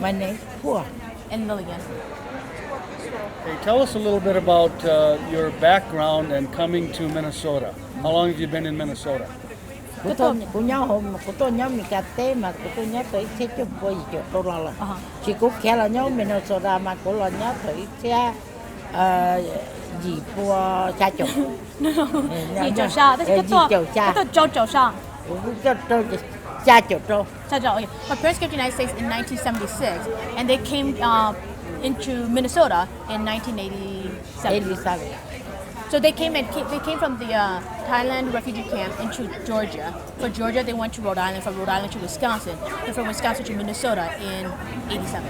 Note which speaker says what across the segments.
Speaker 1: My name Poor.
Speaker 2: And Lillian.
Speaker 3: Hey, tell us a little bit about your background and coming to Minnesota. How long have you been in Minnesota?
Speaker 1: Của nhau hôm của tôi nhau mình cà tê mà của tôi nhau tới thế chụp bôi gì đâu là chỉ cũng kia là nhau mình Minnesota mà của là nhau tới thế gì bùa cha chồng.
Speaker 2: Gì chồng sao?
Speaker 1: Gì chồng cha.
Speaker 2: Chồng sao?
Speaker 1: Cha chồng đâu.
Speaker 2: Cha chồng. My parents came to the United States in 1976, and they came into Minnesota in 1987.
Speaker 1: 87.
Speaker 2: So they came from the Thailand refugee camp into Georgia. For Georgia, they went to Rhode Island. From Rhode Island to Wisconsin. And from Wisconsin to Minnesota in 87.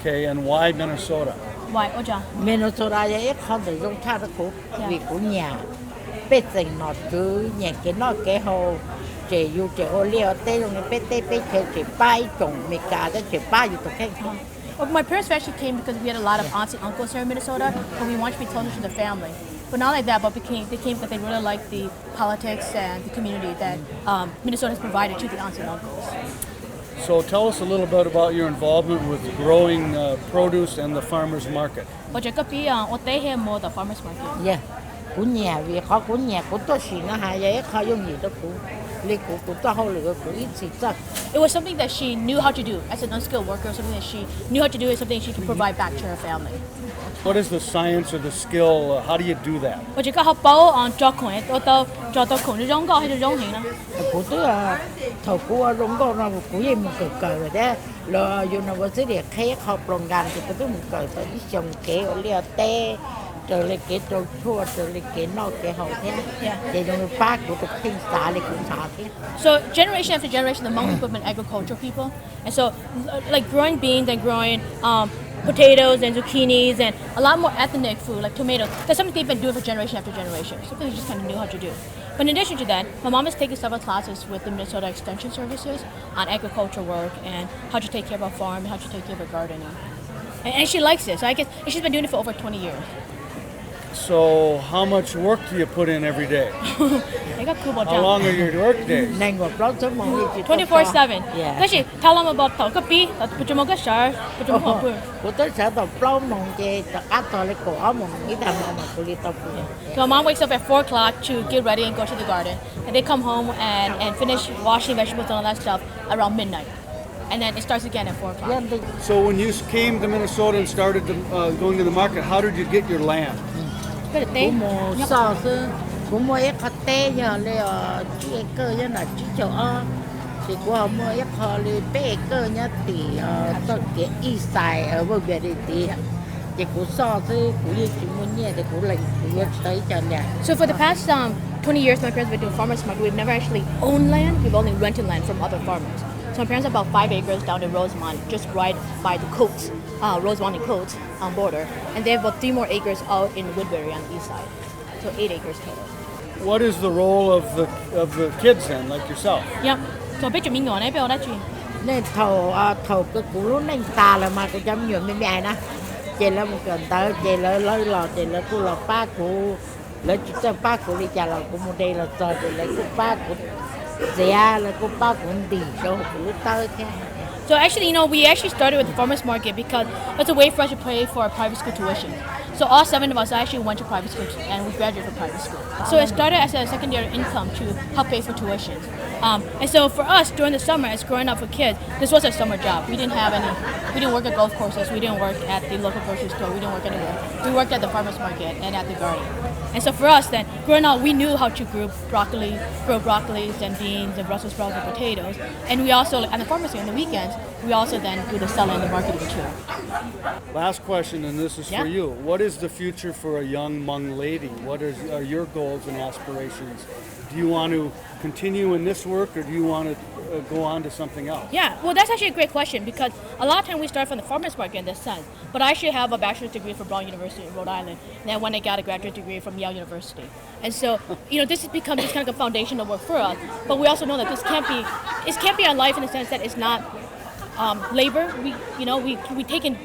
Speaker 3: Okay, and why Minnesota?
Speaker 2: Why? Oja.
Speaker 1: Minnesota ấy không thể dùng cha đó của vì của nhà. Bây giờ nó cứ nhà cái nó cái hồ chỉ yêu chỉ hồ liều tê rồi bây giờ chỉ bay trồng mì cà đó chỉ bayอยู่ตรงแค่
Speaker 2: Well, my parents actually came because we had a lot of aunts and uncles here in Minnesota, and we wanted to be closer to the family. But not like that, but they came because they really liked the politics and the community that Minnesota has provided to the aunts and uncles.
Speaker 3: So tell us a little bit about your involvement with growing produce and the farmers market.
Speaker 2: The farmers market.
Speaker 1: Yeah, của nhà vì họ của nhà của tôi xí nó hay vậy họ dùng gì đó của lấy của tôi hậu lửa của ít xí chắc.
Speaker 2: It was something that she knew how to do as an unskilled worker, something that she knew how to do, and something she could provide back to her family.
Speaker 3: What is the science or the skill? How do you do that?
Speaker 1: Của tôi thầu của rong có nó của gì mình cởi rồi đấy, là university khai học lòng gan thì tôi mình cởi tới đi trồng kế ở liều tê, rồi lấy kế trồng chua, rồi lấy kế nọ kế hậu thế, để dùng phát của tôi kinh xả lấy cũng xả thế.
Speaker 2: So generation after generation, the Hmong people have been agricultural people, and so like growing beans and growing potatoes and zucchinis and a lot more ethnic food like tomatoes. That's something they've been doing for generation after generation. Something they just kind of knew how to do. But in addition to that, my mom has taken several classes with the Minnesota Extension Services on agriculture work and how to take care of a farm and how to take care of a gardening. And she likes it. So I guess and she's been doing it for over 20 years.
Speaker 3: So how much work do you put in every day? How long are your work days?
Speaker 2: 24/7. Actually, tell them about the coffee. So mom wakes up at 4 o'clock to get ready and go to the garden. And they come home and finish washing vegetables and all that stuff around midnight. And then it starts again at 4 o'clock.
Speaker 3: So when you came to Minnesota and started going to the market, how did you get your land?
Speaker 1: Của mua ít hạt tê giờ là chỉ cơ như là chỉ chỗ thì của mua ít họ là bé cơ nhá thì tôi cái ít xài ở bên biển thì của so chứ của gì chỉ muốn nhẹ thì của lệnh của tới cho nè.
Speaker 2: So for the past 20 years, my parents have been doing farmers market. We've never actually owned land. We've only rented land from other farmers. So my parents have about 5 acres down in Rosemont, just right by the Coates, Rosemont and Coates border. And they have about 3 more acres out in Woodbury on the east side. So 8 acres total.
Speaker 3: What is the role of the kids then, like yourself?
Speaker 2: Yeah. So bây giờ mình ngồi này bây giờ đã chuyện.
Speaker 1: Nên thầu cái cú lúc này ta là mà cái chấm nhuận bên này nè. Chị là một cái tờ chị là lôi lò chị là cô là ba của lấy chỉ cho ba của đi trả là của một đây là giờ chị lấy của ba của dẻ là của ba của đi cho của tờ thế.
Speaker 2: So actually, we actually started with the farmers market because it's a way for us to pay for our private school tuition. So all 7 of us actually went to private school and we graduated from private school. So it started as a secondary income to help pay for tuition. And so for us during the summer, as growing up for kids, this was our summer job. We didn't work at golf courses. We didn't work at the local grocery store. We didn't work anywhere. We worked at the farmers market and at the garden. And so for us then, growing up, we knew how to grow broccolis and beans and Brussels sprouts and potatoes. And we also, on the farmers market on the weekends, we also then do the selling and the marketing too.
Speaker 3: Last question, and this is for you. What is the future for a young Hmong lady? What are your goals and aspirations? Do you want to continue in this work or do you want to go on to something else?
Speaker 2: Yeah, well, that's actually a great question because a lot of time we start from the farmers market in this sense. But I actually have a bachelor's degree from Brown University in Rhode Island, and then when I got a graduate degree from Yale University. And so, this has become this kind of a foundational work for us. But we also know that this can't be our life in the sense that it's not labor. We take in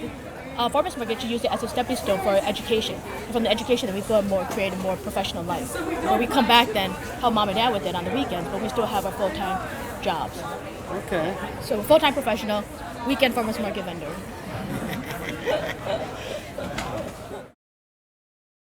Speaker 2: farmers market should use it as a stepping stone for education. From the education, then we go more create a more professional life. When we come back, then help mom and dad with it on the weekends, but we still have our full-time jobs.
Speaker 3: Okay.
Speaker 2: So full-time professional, weekend farmers market vendor.